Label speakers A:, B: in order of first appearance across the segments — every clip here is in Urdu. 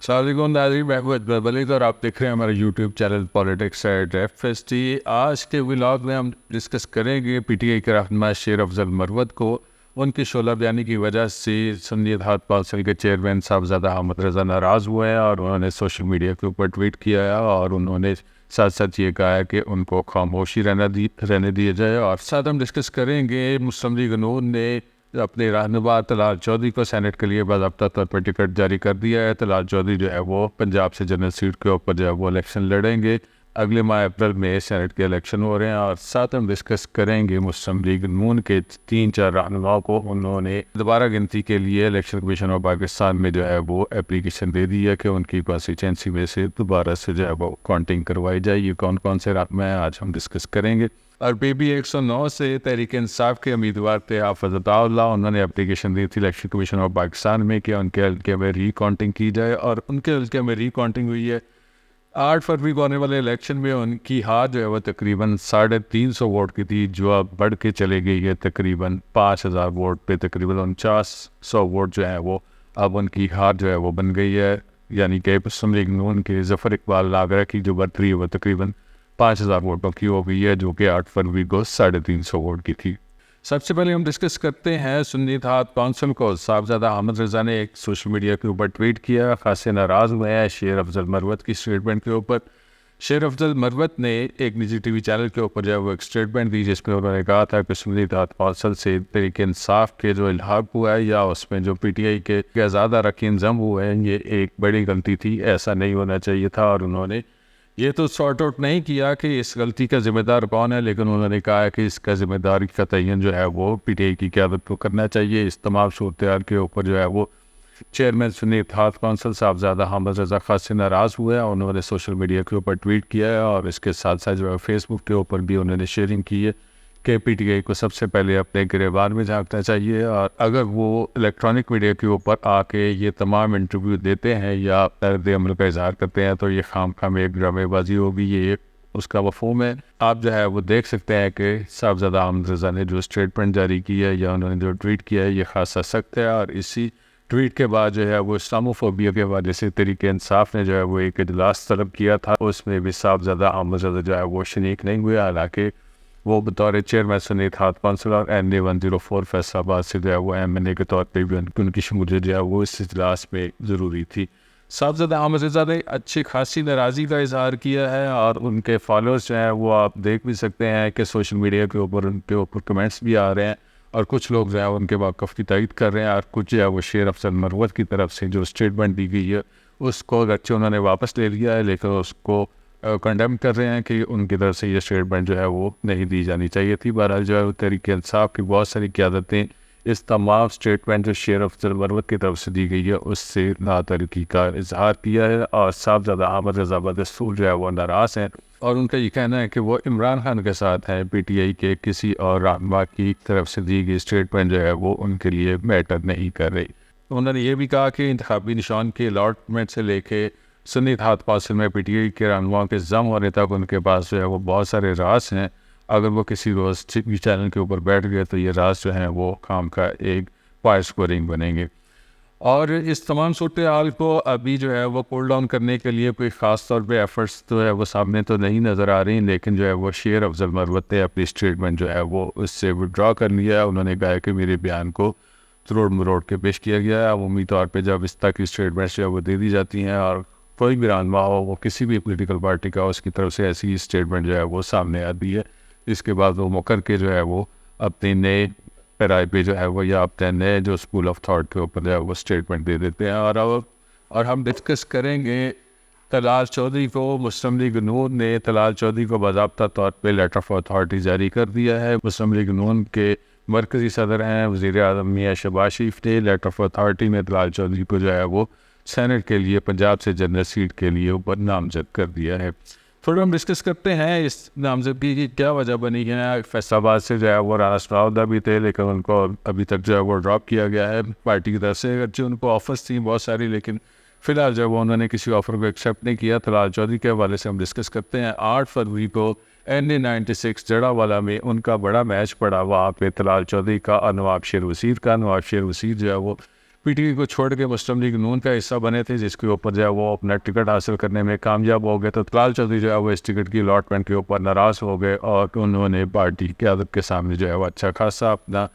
A: السلام علیکم ناظرین، میں ہوں اجمل ملک اور آپ دیکھ رہے ہیں ہمارا یوٹیوب چینل پالیٹکس ایٹ ایف ایس ٹی۔ آج کے ولاگ میں ہم ڈسکس کریں گے پی ٹی آئی کے رہنما شیر افضل مروت کو ان کی شعلہ بیانی کی وجہ سے سنی اتحاد کونسل کے چیئرمین صاحبزادہ احمد رضا ناراض ہوئے ہیں اور انہوں نے سوشل میڈیا کے اوپر ٹویٹ کیا ہے اور انہوں نے ساتھ ساتھ یہ کہا ہے کہ ان کو خاموشی رہنے دیا جائے۔ اور ساتھ ہم ڈسکس کریں گے مسلم لیگ نون نے اپنے رہنما طلال چودھری کو سینٹ کے لیے باضابطہ طور پر ٹکٹ جاری کر دیا ہے۔ طلال چودھری جو ہے وہ پنجاب سے جنرل سیٹ کے اوپر جو ہے وہ الیکشن لڑیں گے۔ اگلے ماہ اپریل میں سینٹ کے الیکشن ہو رہے ہیں اور ساتھ ہم ڈسکس کریں گے مسلم لیگ نون کے 3-4 رہنماؤں کو انہوں نے دوبارہ گنتی کے لیے الیکشن کمیشن آف پاکستان میں جو ہے وہ اپلیکیشن دے دی ہے کہ ان کی کانسٹیچوئنسی میں سے دوبارہ سے جو ہے وہ کاؤنٹنگ کروائی جائے۔ یہ کون کون سے رہنما ہیں آج ہم ڈسکس کریں گے۔ اور پی بی 109 سے تحریک انصاف کے امیدوار تھے حافظ عطا اللہ، انہوں نے اپلیکیشن دی تھی الیکشن کمیشن آف پاکستان میں کہ ان کے حلقے میں ری کاؤنٹنگ کی جائے اور ان کے حلقے میں ری کاؤنٹنگ ہوئی ہے۔ 8 فروری کو ہونے والے الیکشن میں ان کی ہار جو ہے وہ تقریباً 350 ووٹ کی تھی، جو اب بڑھ کے چلے گئی ہے تقریباً 5000 ووٹ پہ، تقریباً 4900 ووٹ جو ہے وہ اب ان کی ہار جو ہے وہ بن گئی ہے۔ یعنی کہ مسلم لیگ نون کے ظفر اقبال ناگرہ کی جو برتری ہے وہ تقریباً 5000 ووٹوں کی ہو گئی ہے، جو کہ 8 فروری کو 350 ووٹ کی تھی۔ سب سے پہلے ہم ڈسکس کرتے ہیں سنی اتحاد کونسل کو۔ صاحبزادہ احمد رضا نے ایک سوشل میڈیا کے اوپر ٹویٹ کیا، خاصے ناراض ہوئے ہیں شیر افضل مروت کی اسٹیٹمنٹ کے اوپر۔ شیر افضل مروت نے ایک نجی ٹی وی چینل کے اوپر جو ہے وہ ایک اسٹیٹمنٹ دی، جس میں انہوں نے کہا تھا کہ سنی اتحاد کونسل سے تحریک انصاف کے جو الحاق ہوا ہے یا اس میں جو پی ٹی آئی کے آزاد اراکین ضم ہوئے ہیں، یہ ایک بڑی غلطی تھی، ایسا نہیں ہونا چاہیے تھا۔ اور انہوں نے یہ تو سارٹ آؤٹ نہیں کیا کہ اس غلطی کا ذمہ دار کون ہے، لیکن انہوں نے کہا کہ اس کا ذمہ داری کا تعین جو ہے وہ پی ٹی آئی کی قیادت کو کرنا چاہیے۔ اس تمام صورتحال کے اوپر جو ہے وہ چیئرمین سنی اتحاد کونسل صاحبزادہ احمد رضا خاص سے ناراض ہوئے ہیں۔ انہوں نے سوشل میڈیا کے اوپر ٹویٹ کیا ہے اور اس کے ساتھ ساتھ جو ہے فیس بک کے اوپر بھی انہوں نے شیئرنگ کی ہے کہ پی ٹی آئی کو سب سے پہلے اپنے گریبان میں جھانکنا چاہیے، اور اگر وہ الیکٹرانک میڈیا کے اوپر آ کے یہ تمام انٹرویو دیتے ہیں یا رد عمل کا اظہار کرتے ہیں تو یہ خام میں ایک ڈرامے بازی ہوگی، یہ اس کا مفہوم ہے۔ آپ جو ہے وہ دیکھ سکتے ہیں کہ صاحبزادہ احمد رضا نے جو اسٹیٹمنٹ جاری کی ہے یا انہوں نے جو ٹویٹ کیا ہے یہ خاصا سخت ہے، اور اسی ٹویٹ کے بعد جو ہے وہ اسلاموفوبیا کے حوالے سے تحریک انصاف نے جو ہے وہ ایک اجلاس طلب کیا تھا، اس میں بھی صاحبزادہ احمد رضا جو ہے وہ شریک نہیں ہوئے، حالانکہ وہ بطور چیئرمین سنی اتحاد کونسل اور این اے 104 فیصل آباد سے جو ہے وہ ایم این اے کے طور پہ بھی ان کی شمولیت جو ہے وہ اس اجلاس میں ضروری تھی۔ صاحبزادہ احمد رضا نے اچھی خاصی ناراضی کا اظہار کیا ہے اور ان کے فالوورز جو ہیں وہ آپ دیکھ بھی سکتے ہیں کہ سوشل میڈیا کے اوپر ان کے اوپر کمنٹس بھی آ رہے ہیں، اور کچھ لوگ جو ہے ان کے موقف کی تائید کر رہے ہیں، اور کچھ جو ہے وہ شیر افضل مروت کی طرف سے جو اسٹیٹمنٹ دی گئی ہے اس کو اگرچہ انہوں نے واپس لے لیا ہے لیکن اس کو کنڈیم کر رہے ہیں کہ ان کی طرف سے یہ اسٹیٹمنٹ جو ہے وہ نہیں دی جانی چاہیے تھی۔ بہرحال جو ہے وہ تحریک انصاف کی بہت ساری قیادتیں اس تمام اسٹیٹمنٹ جو شیر افضل مروت کی طرف سے دی گئی ہے اس سے ناتعلقی کا اظہار کیا ہے، اور صاحبزادہ احمد رضا بدستور جو ہے وہ ناراض ہیں، اور ان کا یہ کہنا ہے کہ وہ عمران خان کے ساتھ ہیں، پی ٹی آئی کے کسی اور رہنما کی طرف سے دی گئی اسٹیٹمنٹ جو ہے وہ ان کے لیے میٹر نہیں کر رہی۔ انہوں نے یہ بھی کہا کہ انتخابی نشان کے الاٹمنٹ سے لے کے سنی اتحاد کونسل میں پی ٹی آئی کے رہنماؤں کے ضم ہونے تک ان کے پاس جو ہے وہ بہت سارے راز ہیں، اگر وہ کسی روز ٹی وی چینل کے اوپر بیٹھ گئے تو یہ راز جو ہیں وہ کام کا ایک فائر اسکورنگ بنیں گے۔ اور اس تمام صورتحال کو ابھی جو ہے وہ کول ڈاؤن کرنے کے لیے کوئی خاص طور پہ ایفرٹس تو ہے وہ سامنے تو نہیں نظر آ رہی، لیکن جو ہے وہ شیر افضل مروت نے اپنی اسٹیٹمنٹ جو ہے وہ اس سے وڈرا کر لیا ہے۔ انہوں نے کہا کہ میرے بیان کو تروڑ مروڑ کے پیش کیا گیا ہے۔ عمومی طور پہ جب اس طرح کی اسٹیٹمنٹس جو ہے وہ دے دی جاتی ہیں اور کوئی بھی رہنما ہو وہ کسی بھی پولیٹیکل پارٹی کا اس کی طرف سے ایسی اسٹیٹمنٹ جو ہے وہ سامنے آتی ہے، اس کے بعد وہ مکر کے جو ہے وہ اپنے نئے پیرائے پہ جو ہے وہ یا اپنے نئے جو اسکول آف تھاٹ کے اوپر جو ہے وہ اسٹیٹمنٹ دے دیتے ہیں۔ اور ہم ڈسکس کریں گے طلال چودھری کو۔ مسلم لیگ نون نے طلال چودھری کو باضابطہ طور پہ لیٹر آف اتھارٹی جاری کر دیا ہے۔ مسلم لیگ نون کے مرکزی صدر ہیں وزیر اعظم میاں شہباز شریف نے لیٹر آف اتھارٹی میں طلال چودھری کو جو ہے وہ سینٹ کے لیے پنجاب سے جنرل سیٹ کے لیے اوپر نامزد کر دیا ہے۔ تھوڑا ہم ڈسکس کرتے ہیں اس نامزدگی کی کیا وجہ بنی ہے۔ فیصل آباد سے جو ہے وہ رانا ثناءاللہ بھی تھے لیکن ان کو ابھی تک جو ہے وہ ڈراپ کیا گیا ہے پارٹی کی طرف سے، اگرچہ ان کو آفرز تھیں بہت ساری لیکن فی الحال جو ہے وہ انہوں نے کسی آفر کو ایکسیپٹ نہیں کیا۔ طلال چودھری کے حوالے سے ہم ڈسکس کرتے ہیں۔ 8 فروری کو این اے 96 جڑا والا میں ان کا بڑا میچ پڑا، وہاں پہ طلال چودھری کا اور نواب شیر وسیر کا۔ نواب شیر وسیر جو ہے وہ پی ٹی آئی کو چھوڑ کے مسلم لیگ نون کا حصہ بنے تھے، جس کے اوپر جو ہے وہ اپنا ٹکٹ حاصل کرنے میں کامیاب ہو گئے. تو طلال چودھری جو ہے وہ اس ٹکٹ کی الاٹمنٹ کے اوپر ناراض ہو گئے اور انہوں نے پارٹی قیادت کے سامنے جو ہے وہ اچھا خاصا اپنا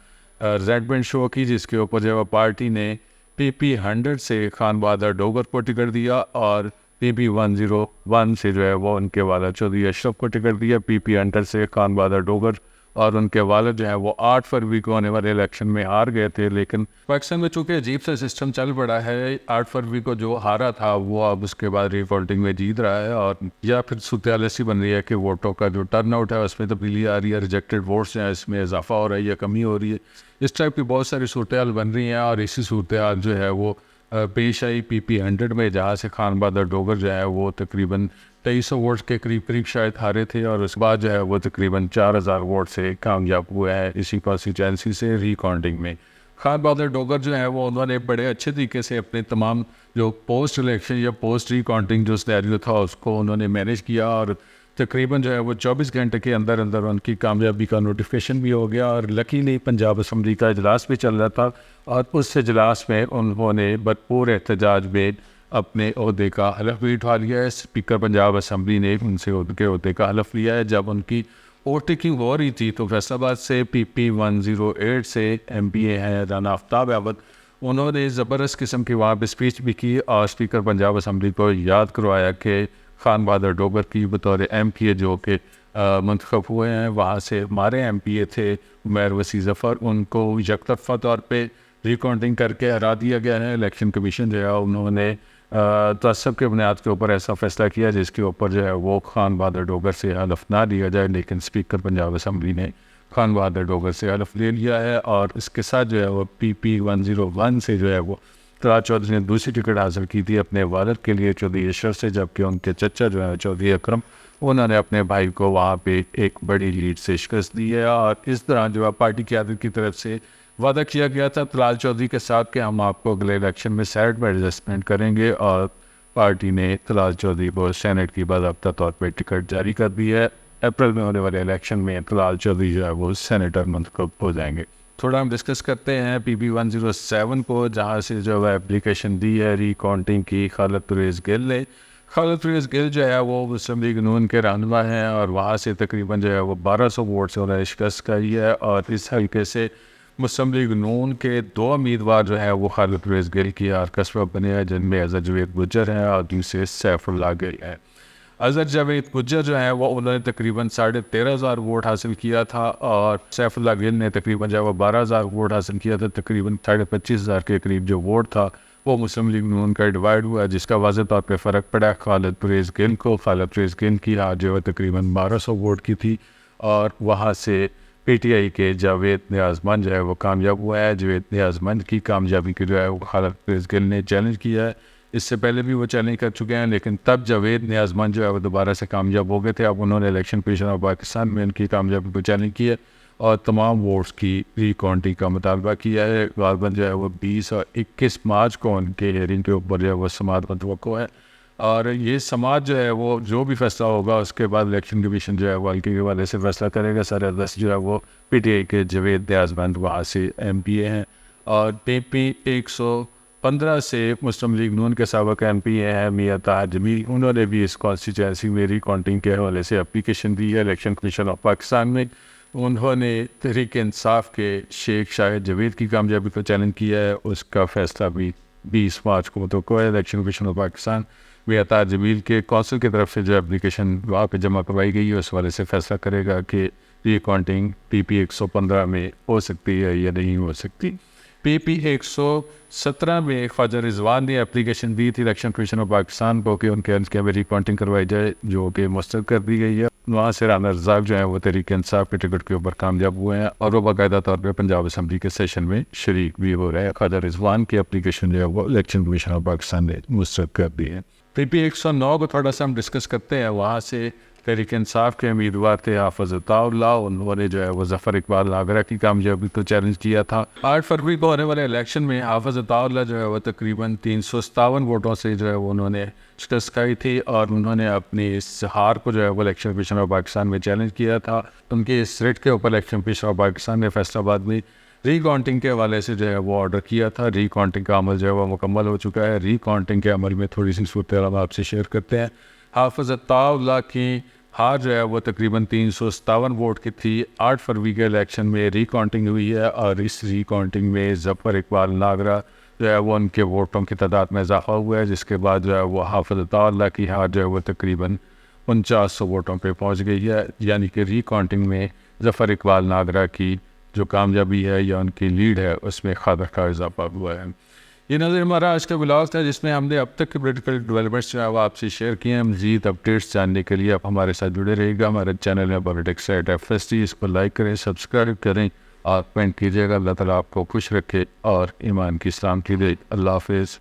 A: ریزنٹمنٹ شو کی، جس کے اوپر جو ہے وہ پارٹی نے PP 100 سے خان بہادر ڈوگر کو ٹکٹ دیا اور PP 101 سے جو ہے وہ ان کے والد چودھری اشرف کو ٹکٹ دیا. PP 100 سے خان بہادر ڈوگر اور ان کے والد جو ہیں وہ 8 فروری کو ہونے والے الیکشن میں ہار گئے تھے. لیکن پاکستان میں چونکہ عجیب سا سسٹم چل پڑا ہے، 8 فروری کو جو ہارا تھا وہ اب اس کے بعد ری کاؤنٹنگ میں جیت رہا ہے، اور یا پھر صورتحال ایسی بن رہی ہے کہ ووٹوں کا جو ٹرن آؤٹ ہے اس میں تبدیلی آ رہی ہے، ریجیکٹڈ ووٹس ہیں اس میں اضافہ ہو رہا ہے یا کمی ہو رہی ہے. اس ٹائپ کی بہت ساری صورتحال بن رہی ہیں، اور اسی صورتحال جو ہے وہ پیش آئی PP 100 میں، جہاں سے خان بہادر ڈوگر جو ہے وہ تقریباً 2300 ووٹس کے قریب شاید ہارے تھے، اور اس کے بعد جو ہے وہ تقریباً 4000 ووٹ سے کامیاب ہوئے ہیں اسی کانسٹیچوئنسی سے ری کاؤنٹنگ میں. خان بہادر ڈوگر جو ہے وہ انہوں نے بڑے اچھے طریقے سے اپنے تمام جو پوسٹ الیکشن یا پوسٹ ری کاؤنٹنگ جو سینیریو تھا اس کو انہوں نے مینیج کیا، اور تقریباً جو ہے وہ 24 گھنٹے کے اندر ان کی کامیابی کا نوٹیفیکیشن بھی ہو گیا. اور لکیلی پنجاب اسمبلی کا اجلاس بھی چل رہا تھا، اور اس اجلاس میں انہوں نے بھرپور احتجاج میں اپنے عہدے کا حلف بھی اٹھا لیا ہے. اسپیکر پنجاب اسمبلی نے ان سے ان کے عہدے کا حلف لیا ہے. جب ان کی ووٹنگ ہو رہی تھی تو فیصل آباد سے PP 108 سے MPA ہیں رانا آفتاب احمد، انہوں نے زبردست قسم کی وہاں پہ اسپیچ بھی کی، اور اسپیکر پنجاب اسمبلی کو یاد کروایا کہ خان بہادر ڈوگر کی بطور MPA جو کہ منتخب ہوئے ہیں، وہاں سے ہمارے MPA تھے عمیر وسیع ظفر، ان کو یک طرفہ طور پہ ری کاؤنٹنگ کر کے ہرا دیا گیا ہے. الیکشن کمیشن جو ہے انہوں نے تعصب کے بنیاد کے اوپر ایسا فیصلہ کیا جس کے اوپر جو ہے وہ خان بہادر ڈوگر سے حلف نہ لیا جائے، لیکن اسپیکر پنجاب اسمبلی نے خان بہادر ڈوگر سے حلف لے لیا ہے. اور اس کے ساتھ جو ہے وہ PP 101 سے جو ہے وہ طلال چودھری نے دوسری ٹکٹ حاصل کی تھی اپنے والد کے لیے چودھری اشرف سے، جبکہ ان کے چچا جو ہے چودھری اکرم، انہوں نے اپنے بھائی کو وہاں پہ ایک بڑی لیڈ سے شکست دی ہے. اور اس طرح جو ہے پارٹی قیادت کی طرف سے وعدہ کیا گیا تھا طلال چودھری کے ساتھ کہ ہم آپ کو اگلے الیکشن میں سینٹ میں ایڈجسٹمنٹ کریں گے، اور پارٹی نے طلال چودھری کو سینٹ کی باضابطہ طور پہ ٹکٹ جاری کر دی ہے. اپریل میں ہونے والے الیکشن میں طلال چودھری جو ہے وہ سینیٹر منتخب ہو جائیں گے. تھوڑا ہم ڈسکس کرتے ہیں PP 107 کو، جہاں سے جو ہے اپلیکیشن دی ہے ری کاؤنٹنگ کی خالد پرویز گل نے. خالد پرویز گل جو ہے وہ مسلم لیگ نون کے رہنما ہیں، اور وہاں سے تقریباً جو ہے وہ 1200 ووٹ سے انہوں نے شکست کری ہے. اور اس حلقے سے مسلم لیگ نون کے 2 امیدوار جو ہے وہ خالد پرویز گل کی قصبہ بنے ہیں، جن میں اظہر جاوید گجر ہیں اور دوسرے سیف اللہ گل ہیں. اظہر جاوید گجر جو ہے وہ انہوں نے تقریباً 13,500 ووٹ حاصل کیا تھا، اور سیف اللہ گل نے تقریباً جو ہے وہ 12,000 ووٹ حاصل کیا تھا. تقریباً 25,500 کے قریب جو ووٹ تھا وہ مسلم لیگ نون کا ڈیوائڈ ہوا، جس کا واضح طور پہ فرق پڑا خالد پرویز گل کو. خالد پرویز گل کی ہار جو ہے تقریباً 1200 ووٹ کی تھی، اور وہاں سے PTI کے جاوید نیاز مند جو ہے وہ کامیاب ہوا ہے. جاوید نیاز مند کی کامیابی کے جو ہے وہ خالد پرویز گل نے چیلنج کیا ہے. اس سے پہلے بھی وہ چیلنج کر چکے ہیں، لیکن تب جاوید نیاز مند جو ہے وہ دوبارہ سے کامیاب ہو گئے تھے. اب انہوں نے الیکشن کمیشن آف پاکستان میں ان کی کامیابی کو چیلنج کیا اور تمام ووٹس کی ری کاؤنٹنگ کا مطالبہ کیا ہے. غالباً جو ہے وہ 20 اور 21 مارچ کو ان کے ہیئرنگ کے اوپر جو ہے وہ سماعت متوقع ہے، اور یہ سماعت جو ہے وہ جو بھی فیصلہ ہوگا اس کے بعد الیکشن کمیشن جو ہے وہ حلقے کے حوالے سے فیصلہ کرے گا. سر دست جو ہے وہ PTI کے جاوید نیاز مند وہاں سے MPA ہیں، اور PP 115 سے مسلم لیگ نون کے سابق MPA ہیں میاں طاہر جمیل. انہوں نے بھی اس کانسٹیچوئنسی میں ری کاؤنٹنگ کے حوالے سے اپلیکیشن دی ہے الیکشن کمیشن آف پاکستان میں. انہوں نے تحریک انصاف کے شیخ شاہد جاوید کی کامیابی کو چیلنج کیا ہے. اس کا فیصلہ بھی 20 مارچ کو متوقع ہے. الیکشن کمیشن آف پاکستان میاں طاہر جمیل کے کونسل کی طرف سے جو اپلیکیشن وہاں پہ جمع کروائی گئی ہے اس والے سے فیصلہ کرے گا کہ ری کاؤنٹنگ PP 115 میں ہو سکتی ہے یا نہیں ہو سکتی. PP 117 میں خواجہ رضوان نے اپلیکیشن دی تھی الیکشن کمیشن آف پاکستان کو کہ ان کے حلقے میں ری کاؤنٹنگ کروائی جائے، جو کہ مسترد کر دی گئی ہے. وہاں سے رانا رزاق جو ہیں وہ تحریک انصاف کے ٹکٹ کے اوپر کامیاب ہوئے ہیں، اور وہ باقاعدہ طور پہ پنجاب اسمبلی کے سیشن میں شریک بھی ہو رہے ہیں. خواجہ رضوان کی اپلیکیشن جو ہے وہ الیکشن کمیشن آف پاکستان نے مسترد کر دی ہے. PP 109 کو تھوڑا سا ہم ڈسکس کرتے ہیں. وہاں سے تحریک انصاف کے امیدوار تھے حافظ عطاء اللہ. انہوں نے جو ہے وہ ظفر اقبال ناگرہ کی کامیابی کو چیلنج کیا تھا. 8 فروری کو ہونے والے الیکشن میں حافظ عطاء اللہ جو ہے وہ تقریباً 357 ووٹوں سے جو ہے وہ انہوں نے شکست کھائی تھی، اور انہوں نے اپنی اس ہار کو جو ہے وہ الیکشن کمیشن آف پاکستان میں چیلنج کیا تھا. ان کے اس ریٹ کے اوپر الیکشن کمیشن آف پاکستان نے فیصل آباد میں ری کاؤنٹنگ کے حوالے سے جو ہے وہ آرڈر کیا تھا. ری کاؤنٹنگ کا عمل جو ہے وہ مکمل ہو چکا ہے. ری کاؤنٹنگ کے عمل میں تھوڑی سی صورتحال ہم آپ سے شیئر کرتے ہیں. حافظ عطاء اللہ کی ہار جو ہے وہ تقریباً 357 ووٹ کی تھی. 8 فروری کے الیکشن میں ری کاؤنٹنگ ہوئی ہے اور اس ری کاؤنٹنگ میں ظفر اقبال ناگرہ جو ہے وہ ان کے ووٹوں کی تعداد میں اضافہ ہوا ہے, جس کے بعد جو ہے وہ حافظ عطاء اللہ کی ہار جو ہے وہ تقریباً 4900 ووٹوں پہ پہنچ گئی ہے. یعنی کہ ری کاؤنٹنگ میں ظفر اقبال ناگرہ کی جو کامیابی ہے یا ان کی لیڈ ہے اس میں خاصا اضافہ ہوا ہے. یہ نظر ہمارا آج کا ولاگ تھا جس میں ہم نے اب تک کے پولیٹیکل ڈیولپمنٹس جو ہے وہ آپ سے شیئر کیے ہیں. مزید اپڈیٹس جاننے کے لیے آپ ہمارے ساتھ جڑے رہیے گا. ہمارے چینل ہے پالیٹکس ایٹ FST, اس کو لائک کریں, سبسکرائب کریں اور کمنٹ کیجیے گا. اللہ تعالیٰ آپ کو خوش رکھے اور ایمان کی سلامتی دے. اللہ حافظ.